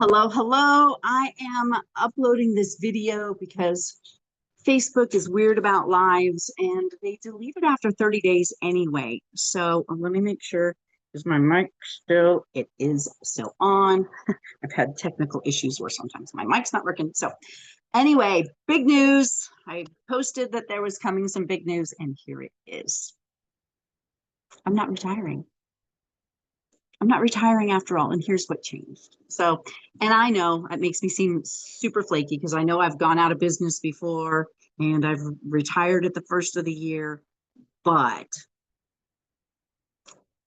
Hello, hello. I am uploading this video because Facebook is weird about lives and they delete it after 30 days anyway. So let me make sure, is my mic still? It is still on. I've had technical issues where sometimes my mic's not working. So anyway, big news. I posted that there was coming some big news and here it is. I'm not retiring. I'm not retiring after all, and here's what changed. So, and I know it makes me seem super flaky because I know I've gone out of business before and I've retired at the first of the year, but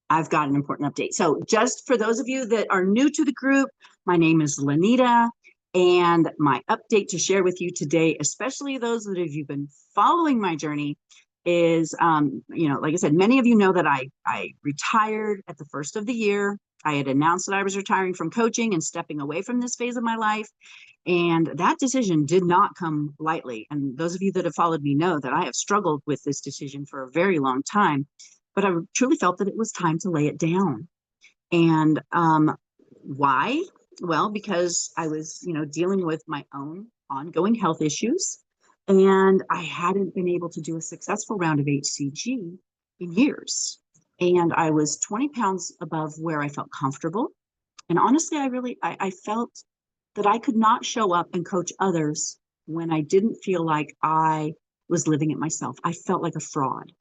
I've got an important update. So just for those of you that are new to the group, my name is Lanita, and my update to share with you today, especially those that have you been following my journey, is, like I said, many of you know that I retired at the first of the year. I had announced that I was retiring from coaching and stepping away from this phase of my life. And that decision did not come lightly. And those of you that have followed me know that I have struggled with this decision for a very long time, but I truly felt that it was time to lay it down. And why? Well, because I was, dealing with my own ongoing health issues, and I hadn't been able to do a successful round of HCG in years. And I was 20 pounds above where I felt comfortable. And honestly, I felt that I could not show up and coach others when I didn't feel like I was living it myself. I felt like a fraud.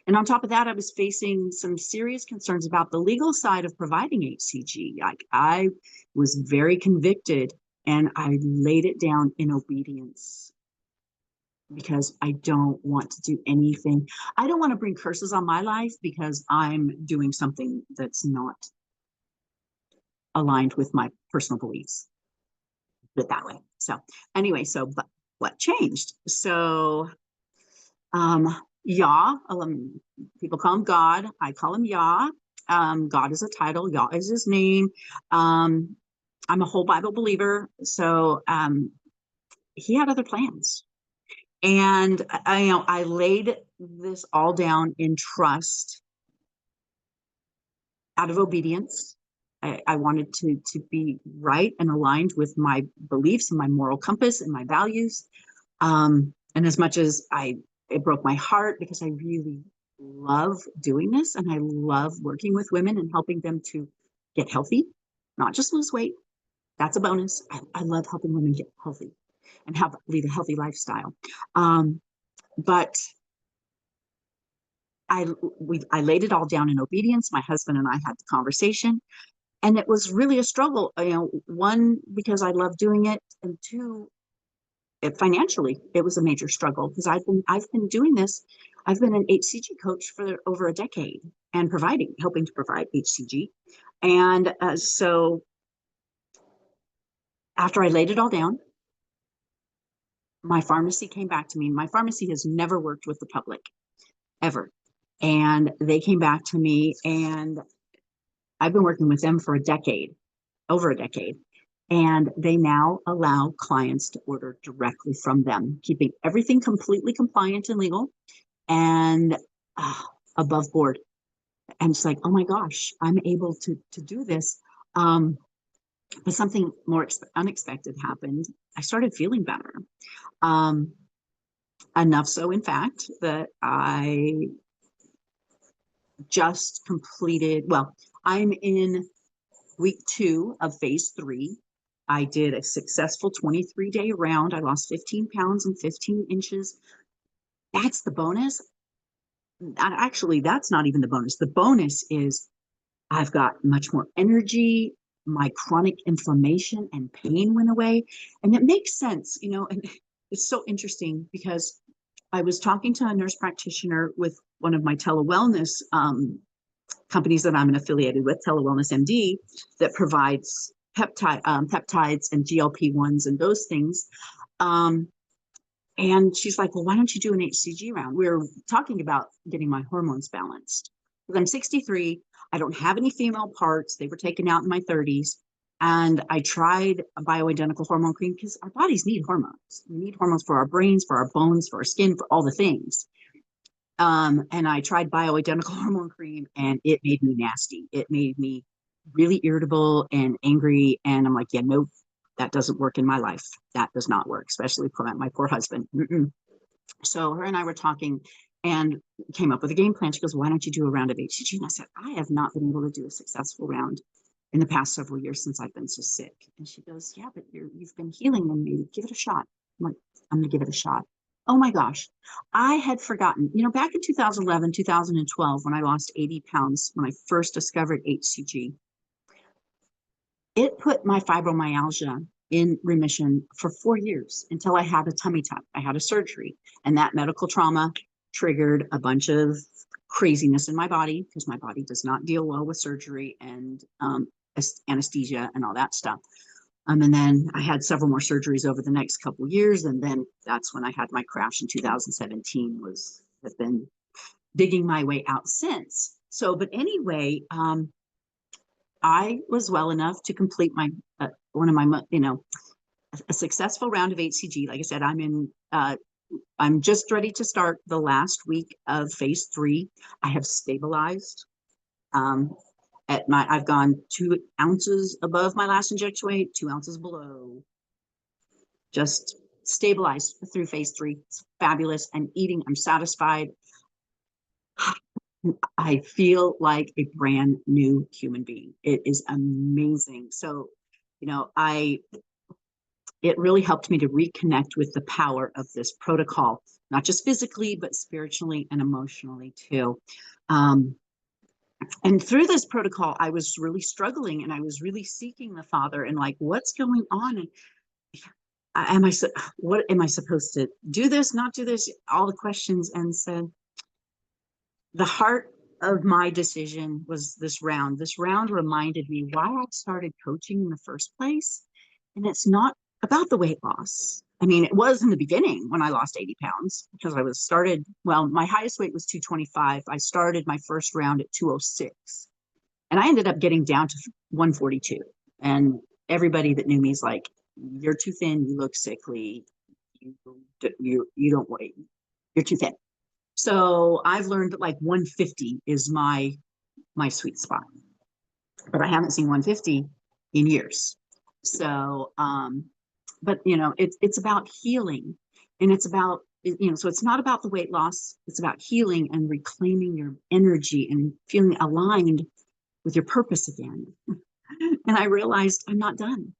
And on top of that, I was facing some serious concerns about the legal side of providing HCG. Like, I was very convicted and I laid it down in obedience because I don't want to do anything. I don't want to bring curses on my life because I'm doing something that's not aligned with my personal beliefs. Put it that way. So anyway, but what changed? So Yah, people call him God. I call him Yah. God is a title. Yah is his name. I'm a whole Bible believer. So he had other plans. And I laid this all down in trust out of obedience. I wanted to be right and aligned with my beliefs and my moral compass and my values. And as much as it broke my heart because I really love doing this and I love working with women and helping them to get healthy, not just lose weight. That's a bonus. I love helping women get healthy and lead a healthy lifestyle. But I laid it all down in obedience. My husband and I had the conversation, and it was really a struggle. One, because I love doing it, and two, financially, it was a major struggle because I've been doing this. I've been an HCG coach for over a decade and helping to provide HCG. And so after I laid it all down, my pharmacy came back to me. My pharmacy has never worked with the public, ever. And they came back to me, and I've been working with them for over a decade. And they now allow clients to order directly from them, keeping everything completely compliant and legal and above board. And it's like, oh my gosh, I'm able to do this. But something more unexpected happened. I started feeling better. Enough so, in fact, that I just completed, I'm in week 2 of phase 3. I did a successful 23-day round. I lost 15 pounds and 15 inches. That's the bonus. Actually, that's not even the bonus. The bonus is I've got much more energy. My chronic inflammation and pain went away. And it makes sense, and it's so interesting because I was talking to a nurse practitioner with one of my telewellness companies that I'm affiliated with, Telewellness MD, that provides peptides and GLP-1s and those things. And she's like, well, why don't you do an HCG round? We're talking about getting my hormones balanced. Because I'm 63. I don't have any female parts. They were taken out in my 30s. And I tried a bioidentical hormone cream because our bodies need hormones. We need hormones for our brains, for our bones, for our skin, for all the things. And I tried bioidentical hormone cream and it made me nasty. It made me really irritable and angry. And I'm like, yeah, that doesn't work in my life. That does not work, especially for my poor husband. So her and I were talking and came up with a game plan. She goes, why don't you do a round of HCG? And I said, I have not been able to do a successful round in the past several years since I've been so sick. And she goes, yeah, but you've been healing and maybe give it a shot. I'm like, I'm going to give it a shot. Oh my gosh. I had forgotten, back in 2011, 2012, when I lost 80 pounds, when I first discovered HCG, it put my fibromyalgia in remission for 4 years until I had a tummy tuck. I had a surgery, and that medical trauma triggered a bunch of craziness in my body because my body does not deal well with surgery and anesthesia and all that stuff. And then I had several more surgeries over the next couple of years, and then that's when I had my crash in 2017. Have been digging my way out since. So, but anyway, I was well enough to complete my one of my a successful round of HCG. Like I said, I'm just ready to start the last week of phase 3. I have stabilized. I've gone 2 ounces above my last injection weight, 2 ounces below. Just stabilized through phase 3. It's fabulous. I'm eating. I'm satisfied. I feel like a brand new human being. It is amazing. So, it really helped me to reconnect with the power of this protocol, not just physically, but spiritually and emotionally too. And through this protocol, I was really struggling and I was really seeking the Father and like, what's going on? And what am I supposed to do this, not do this? All the questions. And so the heart of my decision was this round. This round reminded me why I started coaching in the first place. And it's not about the weight loss. I mean, it was in the beginning when I lost 80 pounds because my highest weight was 225. I started my first round at 206 and I ended up getting down to 142. And everybody that knew me is like, you're too thin. You look sickly. You don't weigh. You're too thin. So I've learned that like 150 is my sweet spot, but I haven't seen 150 in years. So, but it's about healing, and it's about, so it's not about the weight loss. It's about healing and reclaiming your energy and feeling aligned with your purpose again. And I realized I'm not done.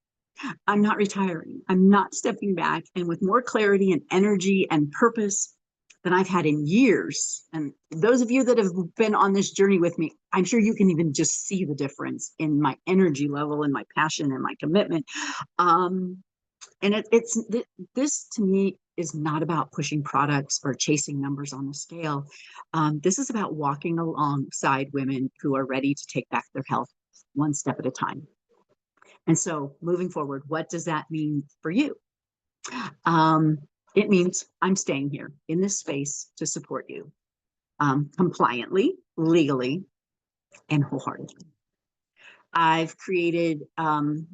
I'm not retiring. I'm not stepping back. And with more clarity and energy and purpose than I've had in years. And those of you that have been on this journey with me, I'm sure you can even just see the difference in my energy level and my passion and my commitment. And this to me is not about pushing products or chasing numbers on the scale. This is about walking alongside women who are ready to take back their health one step at a time. And so moving forward, what does that mean for you? It means I'm staying here in this space to support you compliantly, legally, and wholeheartedly. I've created, I'm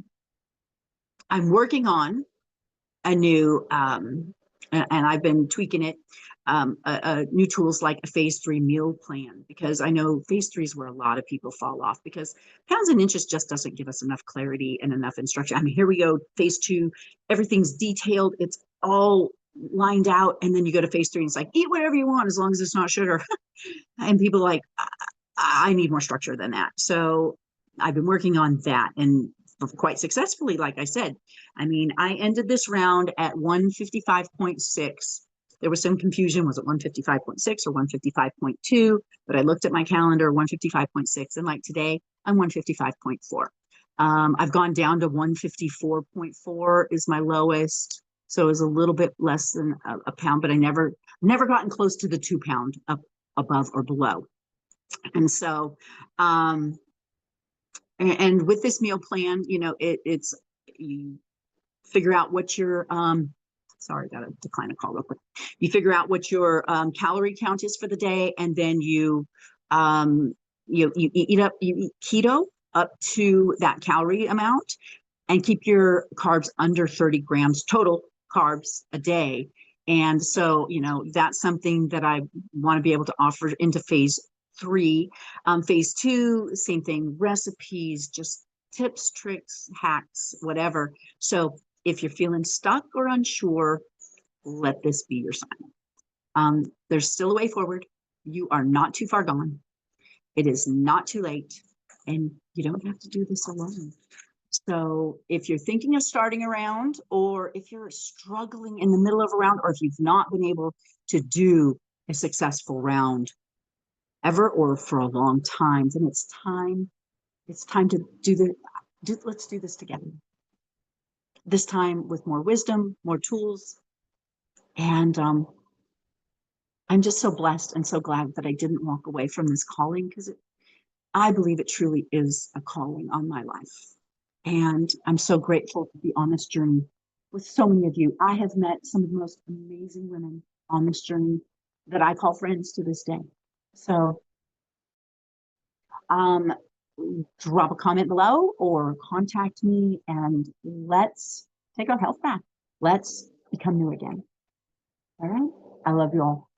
working on a new, and I've been tweaking it, new tools like a phase 3 meal plan, because I know phase 3 is where a lot of people fall off because pounds and inches just doesn't give us enough clarity and enough instruction. I mean, here we go, phase 2, everything's detailed. It's all lined out. And then you go to phase 3 and it's like, eat whatever you want as long as it's not sugar. And people are like, I need more structure than that. So I've been working on that and quite successfully, like I said. I mean, I ended this round at 155.6. There was some confusion. Was it 155.6 or 155.2? But I looked at my calendar, 155.6. And like today, I'm 155.4. I've gone down to 154.4 is my lowest. So it was a little bit less than a pound, but I never gotten close to the 2 pound up above or below. And so, and with this meal plan, it's you figure out what your sorry, got to decline a call real quick. You figure out what your calorie count is for the day, and then you eat keto up to that calorie amount, and keep your carbs under 30 grams total carbs a day. And so, that's something that I want to be able to offer into phase 3. Phase 2, same thing, recipes, just tips, tricks, hacks, whatever. So if you're feeling stuck or unsure, let this be your sign. There's still a way forward. You are not too far gone. It is not too late, and you don't have to do this alone. So if you're thinking of starting a round, or if you're struggling in the middle of a round, or if you've not been able to do a successful round ever or for a long time, then it's time to let's do this together. This time with more wisdom, more tools. And I'm just so blessed and so glad that I didn't walk away from this calling, because I believe it truly is a calling on my life. And I'm so grateful to be on this journey with so many of you. I have met some of the most amazing women on this journey that I call friends to this day. So drop a comment below or contact me, and let's take our health back. Let's become new again. All right. I love you all.